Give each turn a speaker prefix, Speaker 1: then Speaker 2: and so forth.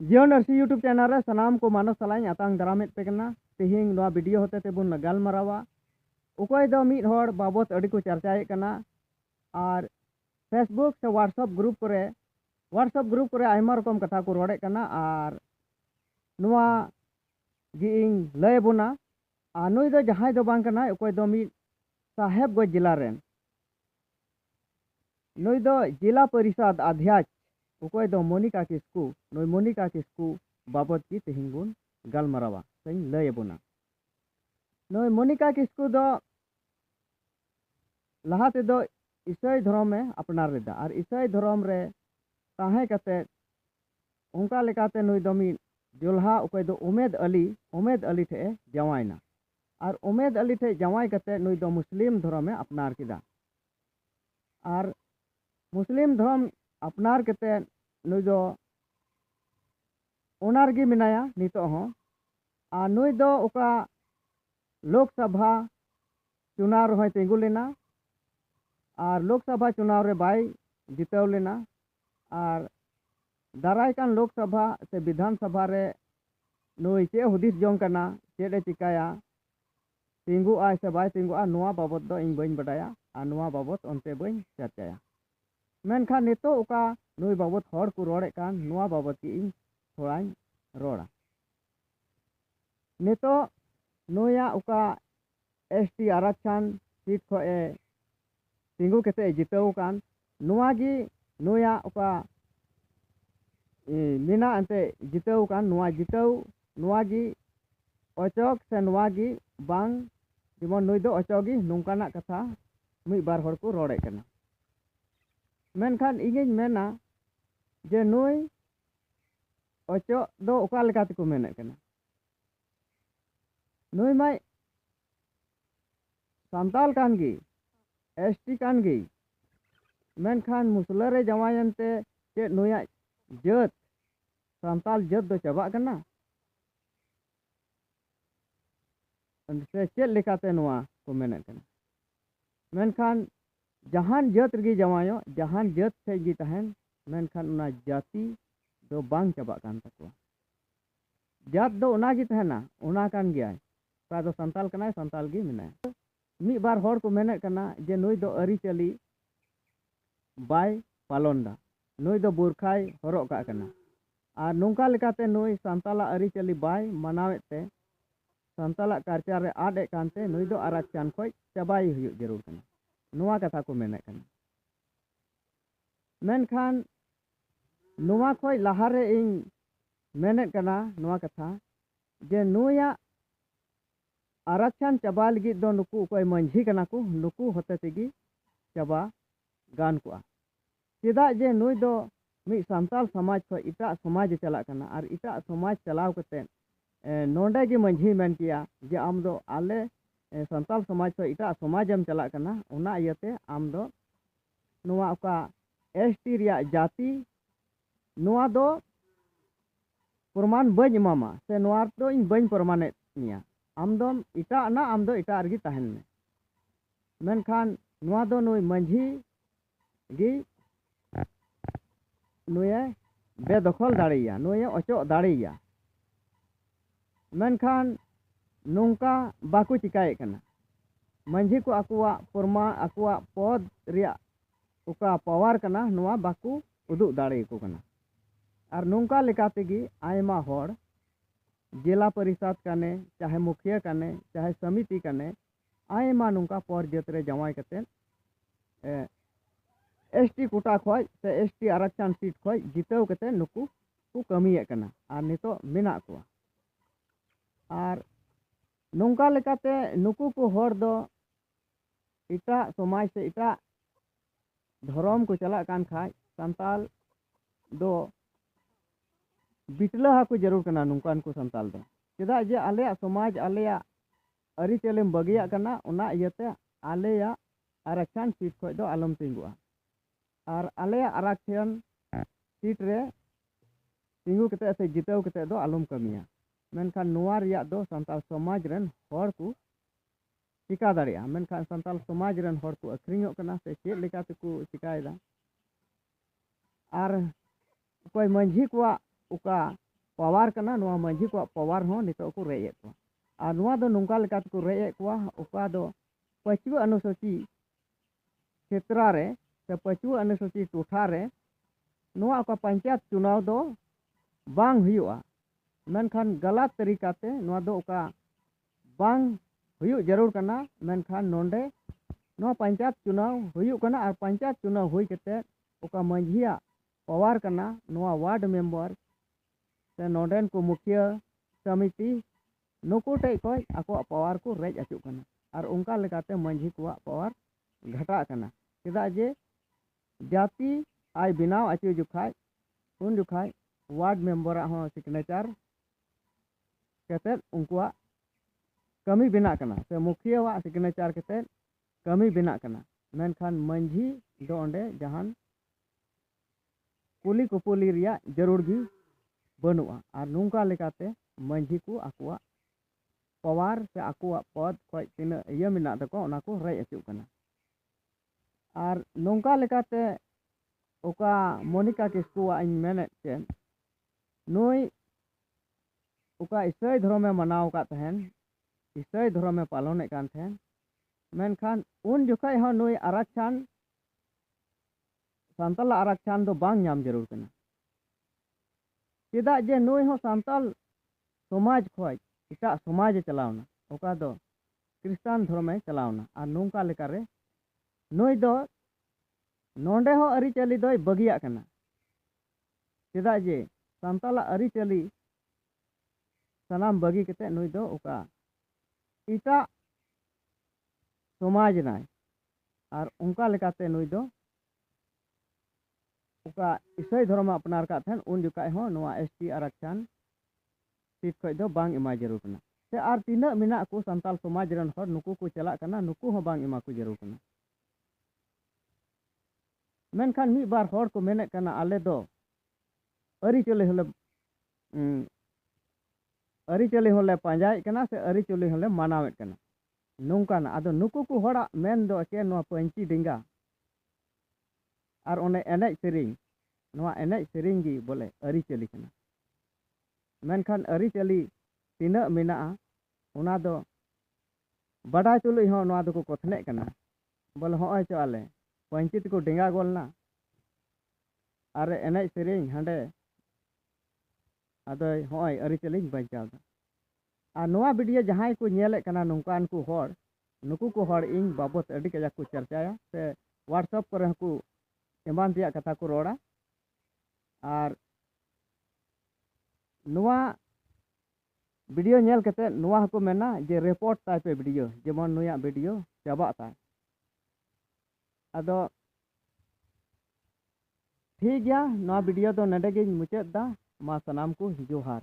Speaker 1: जियो नर्सी YouTube channel रे सनाम को मानव saline आतांग दारामेत पे कना तिहिंग नोआ वीडियो होते तेबुन गालमारावा उकोय दो मीट होड़ बाबत अड़ी को चर्चाए कना और फेसबुक से व्हाट्सएप ग्रुप करे आयमा रकम कथा को रोड़े कना और नोआ गिंग लय बुना और नुई दो जहां दो बांग कना उकोय दो मीट साहेबगंज जिला रेन नुई दो जिला परिषद अध्यक्ष उकोय दो मोनिका किस्कू नोय मोनिका किस्कू बाबत की तिहिंग बुन गालमारावा सही लय बुना नोय मोनिका किस्कू दो लहाते दो ईसाई धर्म में अपनार लेदा और ईसाई धर्म रे ताहे कते उनका लेकाते नुई दो मीट जोल्हा उकोय दो उमेद अली थे जवायना और उमेद अली थे जवाय कते नुई दो मुस्लिम धर्म में अपनार किदा और मुस्लिम धर्म अपनार कते नुई दो ओनार गी मिनाया नितो हो और नुई दो उका लोकसभा चुनाव रहे तिंगु लेना और लोकसभा चुनाव रे बाय जिताव लेना और दारायकान लोकसभा से विधानसभा रे नुई चे हुदिस जोंग कना चेडे चिकाया तिंगु आय से बाय तिंगु आ नोआ बाबत दो इन बइन बडाया आ नोआ बाबत onte बइन चर्चाया मेनखान नितो उका नुई बाबत हर को रोड़े कान नोआ बाबत की इन थोड़ाई रोड़ा नितो नोया उका एसटी आरक्षण सीट को तिंगु केते जिताव कान नोआ गी नोया उका मिना अंते जिताव कान नोआ जिताव नोआ गी अचोक से नोआ गी बांग जेमन नुई दो अचोगी नोंकाना कथा मिद बार हर को रोड़े कना मेनखान इगिन मेना जे नुई अचो दो उका लेका तेको मेने कना नुई माय सांताल कान गी एसटी कान गी मेनखान मुसला रे जवायनते चे नुया जत सांताल जत दो चबा कना से चेक लेकाते नोआ को मेने कना मेनखान जहान जत रगी जवायो जहान जत से गी तहन मेनखान उना जाति दो बांग चबा कान तकवा जात दो उना गी तहना उना कान गया ता दो संताल कना संताल गी मिना मी बार हर को मेने कना जे नुई दो अरी चली बाय पालनदा नुई दो बुरखाई हरो का कना और नोंका लेकाते नुई संताला अरी चली बाय मनावेते संताला कार्चा रे आडे कानते नुई दो आरक्षण खोय चबाई हुयु जरूर कना नोआ कथा को मेने कना मेनखान नोआ खोय लहारे इन मेने कना नोआ कथा जे नुया आरक्षण चबा लगी दो नुकु कोई मंझी कना को नुकु होते तेगी चबा गान को चेदा जे नुई दो मी सांताल समाज खोय इटा समाज चला कना और इटा समाज चलाव कते नोंडे गी मंझी मेन किया जे आम दो आले संताल समाज को इटा समाजम चला कना उना इयते आम दो नोआ उका एसटी रिया जाति नोआ दो प्रमाण बज मामा से नोआ दो इन बज प्रमाणे निया आम दो इटा ना आम दो इटा रगी तहन में मेनखान नोआ दो नुई मंझी गी नुए बेदखल दाड़िया नुए अचो दाड़िया मेनखान नोंका बाकू चिकाए कना मंझी को अकुआ प्रमाण अकुआ पद रिया उका पावर कना नोआ बाकू उदुग दाड़े को कना और नोंका लेकातेगी आयमा होड़ जिला परिषद कने चाहे मुखिया कने चाहे समिति कने आयमा नोंका पर जत रे जवाय कते एसटी कोटा खोय से एसटी आरक्षण सीट खोय जिताव कते नुकु को कमिए कना और नितो मेना को और नोंका लेकाते नुकु को हर दो इटा समाज से इटा धर्म को चला कान खाय संताल दो बिटला हाकु जरूर कना नोंकान को संताल दो चेदा जे आले समाज आले अरी चलेम बगिया कना उना इयते आले आरक्षण सीट खोय दो आलम तिंगुआ और आले आरक्षण सीट रे तिंगु कते से जिताव कते दो आलम कमिया मेनखान नोआ रिया दो संताल समाज रन हर को चिका दाड़िया मेनखान संताल समाज रन हर को अखरिंगो कना से चेक लेका तेको चिकायदा और कोई मंझी को उका पावर कना नोआ मांझी को पावर हो नितो को रेय को आ नोआ दो नोंका लेका को रेय को ओका दो 25 अनुसूची क्षेत्र रे से 25 अनुसूची टोठा रे नोआ को पंचायत चुनाव दो बांग हुआ मेनखान गलत तरीका ते नोआ दो ओका बांग हुई जरूर करना मेनखान नोंडे नोआ पंचायत चुनाव हुई करना और पंचायत चुनाव हुई कते ओका मांझिया पावर करना नोआ वार्ड मेंबर से नोडेन को मुखिया समिति नुकु टे को आको पावर को रेज अचुक करना और उनका लेकाते मांझी को पावर घटा करना चेदा जे जाति आय बिनाव अचु जुखाय उन जुखाय वार्ड मेंबर हो सिग्नेचर कते उनकुआ कमी बिना करना से मुखिया वा सिग्नेचर कते कमी बिना करना मेनखान मांझी दो ओंडे जहान कुली कुपुली रिया जरूर गी बनुआ और नोंका लेकाते मांझी को आकुआ पावर से आकुआ पद कोई तीन ये मिना तको ओना को रेज अचुक करना और नोंका लेकाते ओका मोनिका किस्कुआ इन मेने चे नुई ओका ईसाई धर्म में मनाव का तहन ईसाई धर्म में पालन कान तहन मेनखान उन जुखाय हो नुई आरक्षण सांतल आरक्षण दो बांग नाम जरूर करना चेदा जे नुई हो सांतल समाज खोज इटा समाज चलावना ओका दो क्रिस्तान धर्म में चलावना और नोंका लेका रे नुई दो नोंडे हो अरिचली दो बगिया करना चेदा जे सांतल अरिचली सनाम बगी कते नुई दो ओका इटा समाज नाय और उनका लेकाते नुई दो ओका ईसाई धर्म अपनार का थन उन जुकाय हो नोआ एसटी आरक्षण सीट खो दो बांग इमा जरूर करना से आर तीना मिना को संताल समाज रन हर नुकु को चला करना नुकु हो बांग इमा को जरूर करना मेनखान मी बार हर को मेने करना आले दो अरिचली होले पांजाय करना से अरिचली होले मानावेत करना नोंकाना आदो नुकु को हड़ा मेन दो के नोआ पंची डिंगा और ओने एनेज सेरिंग नोआ एनेज सेरिंग गी बोले अरिचली करना मेनखान अरिचली तीना मिना ओना दो बड़ा तुलुई हो नोआ दो को कथने करना बोले होय चले पंचित को डिंगा गोलना और एनेज सेरिंग हांडे आदो होय अरिचली बचाव और नोआ वीडियो जहां को नेले करना नोंकान को हर नुकु को हर इन बाबत अड़ी कजा को चर्चाया से व्हाट्सएप पर को एमान दिया कथा को रोड़ा और नोआ वीडियो नेल कते नोआ को मेना जे रिपोर्ट ताय पे वीडियो जेमन नोया वीडियो चाबा ताय अदो ठीक गया नोआ वीडियो दो नडे गे मुचाद दा मा सनाम को जोहार।